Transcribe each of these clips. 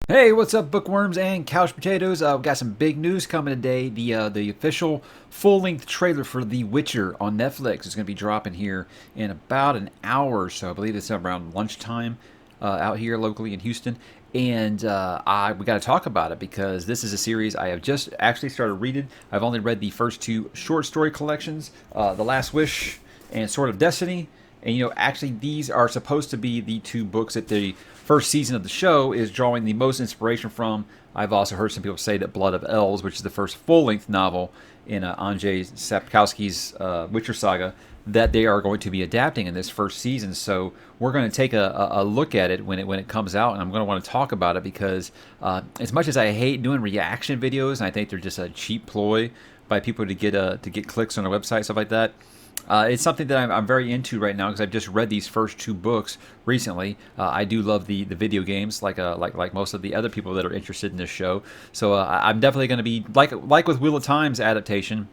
Hey, what's up, bookworms and couch potatoes? We've got some big news coming today. The official full-length trailer for The Witcher on Netflix is going to be dropping here in about an hour or so. I believe it's around lunchtime out here locally in Houston. And we got to talk about it because this is a series I have just actually started reading. I've only read the first two short story collections, The Last Wish and Sword of Destiny. And actually, these are supposed to be the two books that the first season of the show is drawing the most inspiration from. I've also heard some people say that Blood of Elves, which is the first full-length novel in Andrzej Sapkowski's Witcher saga, that they are going to be adapting in this first season. So we're going to take a look at it when it comes out, and I'm going to want to talk about it because as much as I hate doing reaction videos, and I think they're just a cheap ploy by people to get clicks on their website, stuff like that. It's something that I'm very into right now because I've just read these first two books recently. I do love the video games, like most of the other people that are interested in this show. So I'm definitely going to be like with Wheel of Time's adaptation.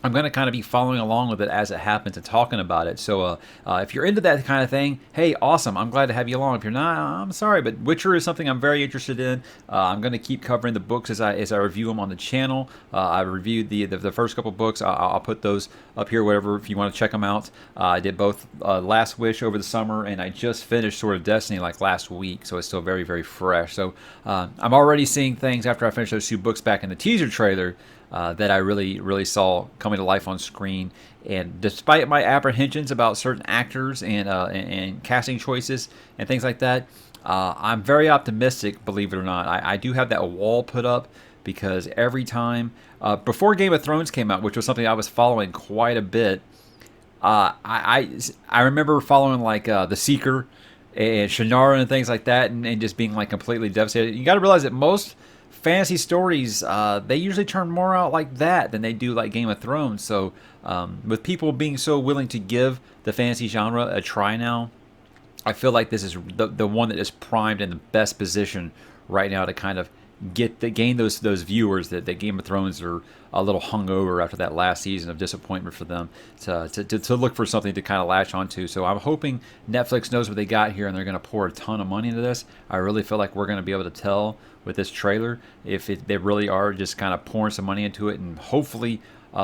I'm going to kind of be following along with it as it happens and talking about it. So if you're into that kind of thing, hey, awesome. I'm glad to have you along. If you're not, I'm sorry, but Witcher is something I'm very interested in. I'm going to keep covering the books as I review them on the channel. I reviewed the first couple books. I'll put those up here, whatever, if you want to check them out. I did both Last Wish over the summer, and I just finished Sword of Destiny like last week, so it's still very, very fresh. So I'm already seeing things after I finished those two books back in the teaser trailer that I really, really saw coming to life on screen. And despite my apprehensions about certain actors and casting choices and things like that, I'm very optimistic, believe it or not. I do have that wall put up because every time, before Game of Thrones came out, which was something I was following quite a bit, I remember following like The Seeker and Shannara and things like that, and just being like completely devastated. You got to realize that most fantasy stories, they usually turn more out like that than they do like Game of Thrones. So with people being so willing to give the fantasy genre a try now, I feel like this is the one that is primed in the best position right now to kind of gain those viewers that Game of Thrones are a little hungover after that last season of disappointment for them to look for something to kind of latch onto. So I'm hoping Netflix knows what they got here and they're going to pour a ton of money into this. I really feel like we're going to be able to tell with this trailer if they really are just kind of pouring some money into it and hopefully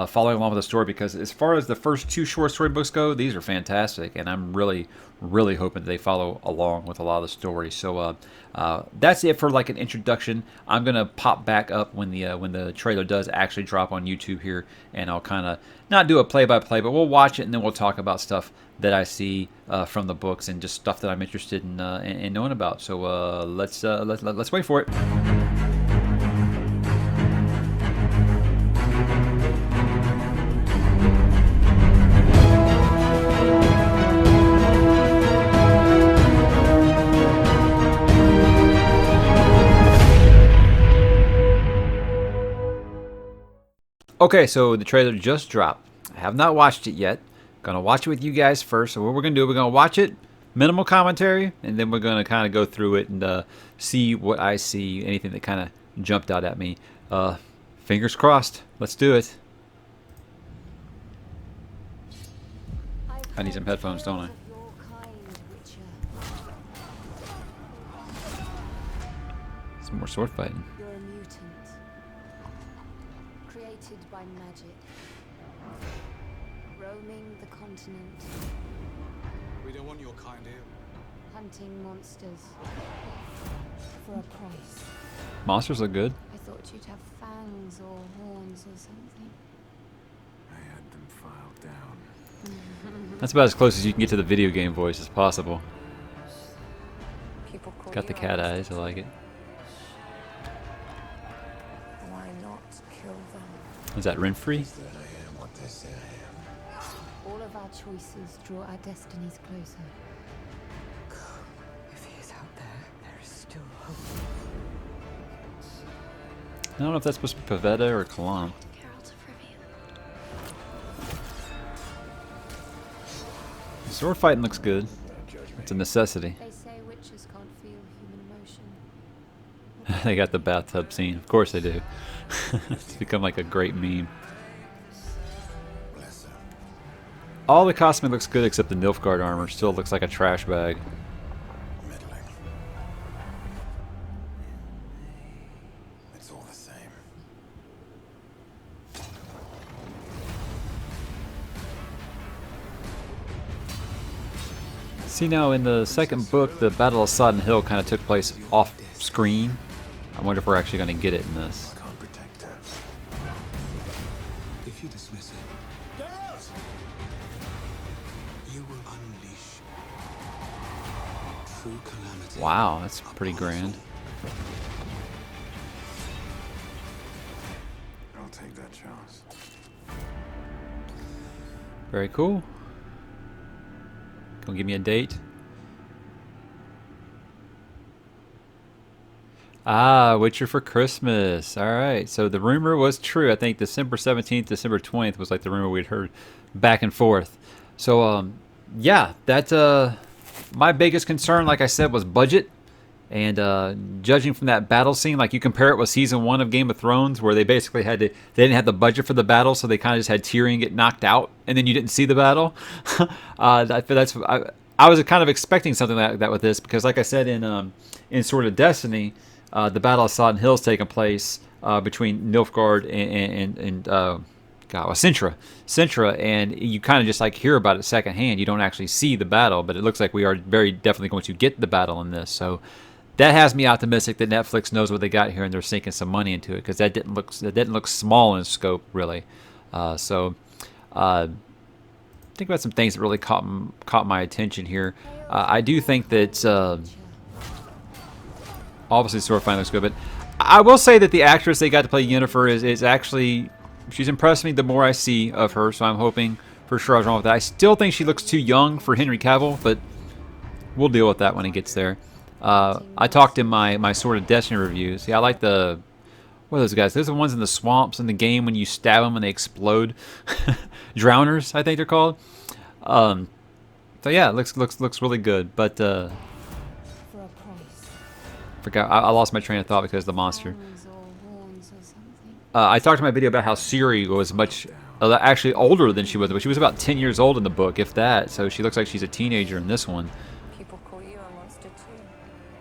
following along with the story, because as far as the first two short story books go, these are fantastic, and I'm really, really hoping that they follow along with a lot of the story. So that's it for like an introduction. I'm gonna pop back up when the trailer does actually drop on YouTube here, and I'll kind of not do a play-by-play, but we'll watch it and then we'll talk about stuff that I see from the books and just stuff that I'm interested in knowing about. So let's wait for it. Okay, so the trailer just dropped. I have not watched it yet. Gonna watch it with you guys first. So what we're gonna do, we're gonna watch it, minimal commentary, and then we're gonna kind of go through it and see what I see, anything that kind of jumped out at me. Fingers crossed. Let's do it. I need some headphones, don't I? Some more sword fighting. You're a mutant, created by magic, roaming the continent, We don't want your kind here. hunting monsters for a price. Monsters look good. I thought you'd have fangs or horns or something. I had them filed down. That's about as close as you can get to the video game voice as possible. People call Got the you cat out. eyes. I like it. Why not kill them? Is that Renfrey? That I am what they say I am. All of our choices draw our destinies closer. If he is out there is still hope. I don't know if that's supposed to be Pavetta or Kalam. Sword fighting looks good. It's a necessity. They say witches can't feel human emotion. They got the bathtub scene. Of course they do. It's become like a great meme. Bless her. All the costume looks good except the Nilfgaard armor. Still looks like a trash bag. Meddling. It's all the same. See, now in the second book, the Battle of Sodden Hill kind of took place off screen. I wonder if we're actually going to get it in this. I can't protect her. If you dismiss it, you will unleash true calamity. Wow, that's pretty grand. I'll take that chance. Very cool. Gonna give me a date. Ah, Witcher for Christmas. All right. So the rumor was true. I think December 17th, December 20th was like the rumor we'd heard back and forth. So, yeah, that's my biggest concern, like I said, was budget. And judging from that battle scene, like you compare it with season 1 of Game of Thrones, where they basically they didn't have the budget for the battle, so they kind of just had Tyrion get knocked out, and then you didn't see the battle. I was kind of expecting something like that with this, because like I said in Sword of Destiny, the Battle of Sodden Hill is taking place between Nilfgaard and Sintra, and you kind of just like hear about it secondhand. You don't actually see the battle, but it looks like we are very definitely going to get the battle in this. So that has me optimistic that Netflix knows what they got here and they're sinking some money into it, because that didn't look small in scope really. Think about some things that really caught my attention here. I do think that obviously Sword Fighting looks good, but I will say that the actress they got to play Yennefer is actually, she's impressed me the more I see of her. So I'm hoping for sure I was wrong with that. I still think she looks too young for Henry Cavill, but we'll deal with that when it gets there. I talked in my Sword of Destiny reviews. Yeah, I like what are those guys? Those are the ones in the swamps in the game when you stab them and they explode. Drowners, I think they're called. So yeah, it looks really good. But For a price. forgot I lost my train of thought because of the monster. Horns or horns or something. I talked in my video about how Ciri was much actually older than she was, but she was about 10 years old in the book, if that. So she looks like she's a teenager in this one. People call you a monster too.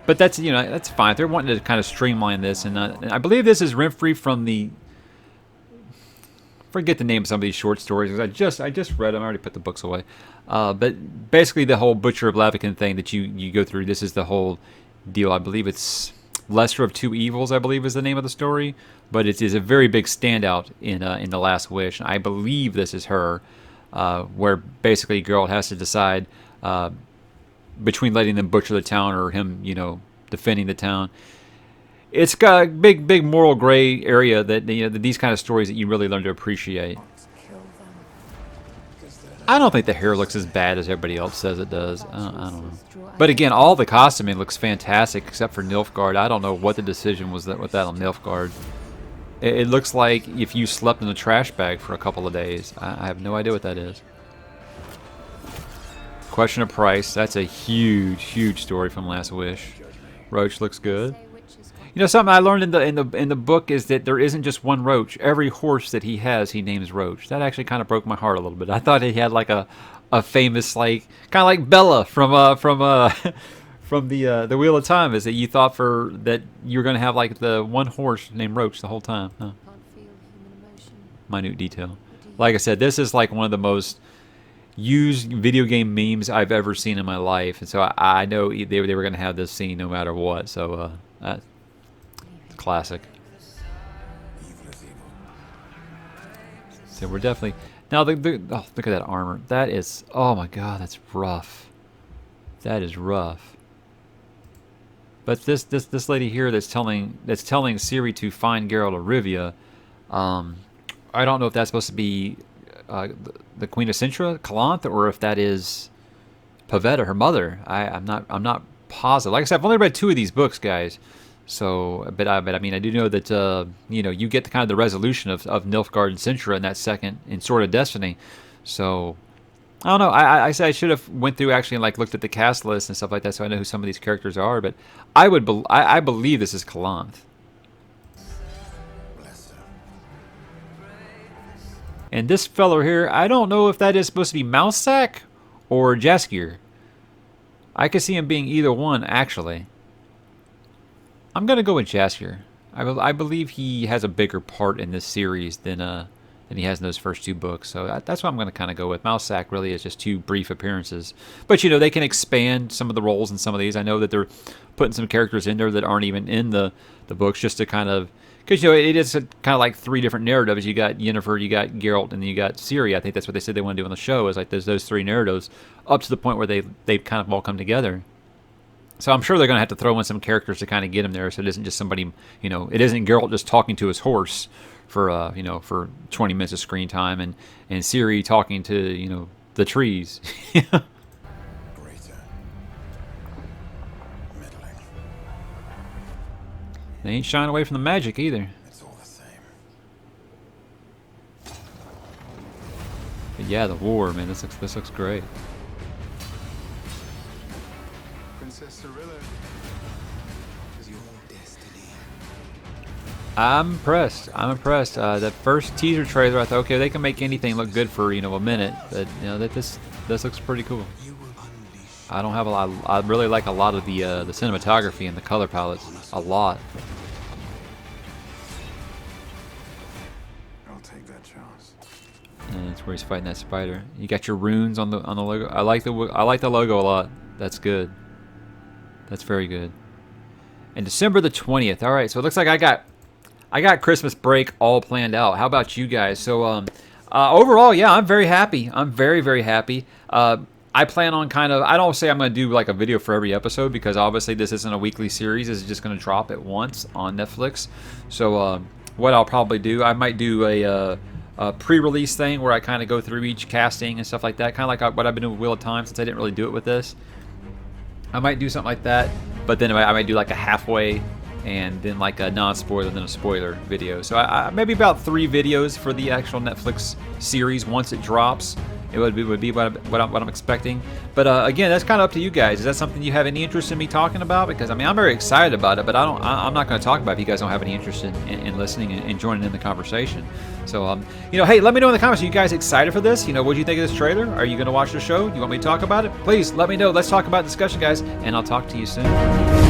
But that's that's fine. They're wanting to kind of streamline this, and I believe this is Renfrey from the. Forget the name of some of these short stories because I just read them. I already put the books away. But basically, the whole Butcher of Lavican thing that you go through. This is the whole deal. I believe it's Lesser of Two Evils. I believe is the name of the story. But it is a very big standout in The Last Wish. I believe this is her, where basically Geralt has to decide. Between letting them butcher the town or him, defending the town. It's got a big moral gray area that these kind of stories that you really learn to appreciate. Kill them. I don't think the hair looks as bad as everybody else says it does. I don't know. But again, all the costuming looks fantastic except for Nilfgaard. I don't know what the decision was with that on Nilfgaard. It looks like if you slept in a trash bag for a couple of days. I have no idea what that is. Question of price. That's a huge story from Last Wish. Roach looks good. Something I learned in the book is that there isn't just one Roach. Every horse that he has, he names Roach. That actually kind of broke my heart a little bit. I thought he had like a famous kind of like Bella from the Wheel of Time. Is that you thought that you were going to have like the one horse named Roach the whole time? Huh. Can't feel human emotion. Minute detail. Like I said, this is like one of the most used video game memes I've ever seen in my life, and so I know they were going to have this scene no matter what. So that's classic. Evil is evil. So we're definitely now look at that armor. That is, oh my god, that's rough. That is rough. But this lady here that's telling Ciri to find Geralt of Rivia. I don't know if that's supposed to be the Queen of Sintra, Calanth, or if that is Pavetta, her mother. I'm not positive. Like I said, I've only read 2 of these books, guys. So, but I mean, I do know that you get the kind of the resolution of Nilfgaard and Sintra in that second in Sword of Destiny. So, I don't know. I said I should have went through actually and like looked at the cast list and stuff like that, so I know who some of these characters are. But I believe this is Calanth. Bless her. And this fellow here, I don't know if that is supposed to be Mousesack or Jaskier. I could see him being either one, actually. I'm going to go with Jaskier. I believe he has a bigger part in this series than he has in those first 2 books. So that's what I'm going to kind of go with. Mousesack really is just 2 brief appearances. But, you know, they can expand some of the roles in some of these. I know that they're putting some characters in there that aren't even in the books just to kind of... Because, you know, it is kind of like 3 different narratives. You got Yennefer, you got Geralt, and you got Ciri. I think that's what they said they want to do on the show, is like those 3 narratives up to the point where they've kind of all come together. So I'm sure they're going to have to throw in some characters to kind of get them there, so it isn't just somebody, you know, it isn't Geralt just talking to his horse for, you know, for 20 minutes of screen time, and Ciri talking to, you know, the trees. Greater. Meddling. They ain't shying away from the magic either. It's all the same. But yeah, the war, man, this looks great. Princess Cirilla is your destiny. I'm impressed. That first teaser trailer, I thought, okay, they can make anything look good for, you know, a minute, but you know that this looks pretty cool. You will unleash. I don't have a lot. I really like a lot of the cinematography and the color palettes. A lot. I'll take that chance. And that's where he's fighting that spider. You got your runes on the logo. I like the logo a lot. That's good. That's very good. And December the 20th. All right, so it looks like I got Christmas break all planned out. How about you guys? So overall, yeah, I'm very happy. I'm very, very happy. I plan on I don't say I'm going to do like a video for every episode, because obviously this isn't a weekly series. This is just going to drop at once on Netflix. So what I'll probably do, I might do a pre-release thing where I kind of go through each casting and stuff like that. Kind of like what I've been doing with Wheel of Time, since I didn't really do it with this. I might do something like that, but then I might do like a halfway, and then like a non-spoiler, then a spoiler video. So I maybe about 3 videos for the actual Netflix series once it drops. It would be what I'm expecting. But again, that's kind of up to you guys. Is that something you have any interest in me talking about? Because I mean, I'm very excited about it, but I'm not going to talk about it if you guys don't have any interest in listening and joining in the conversation. So you know, hey, let me know in the comments. Are you guys excited for this? You know, what do you think of this trailer? Are you going to watch the show? You want me to talk about it? Please let me know. Let's talk about discussion, guys, and I'll talk to you soon.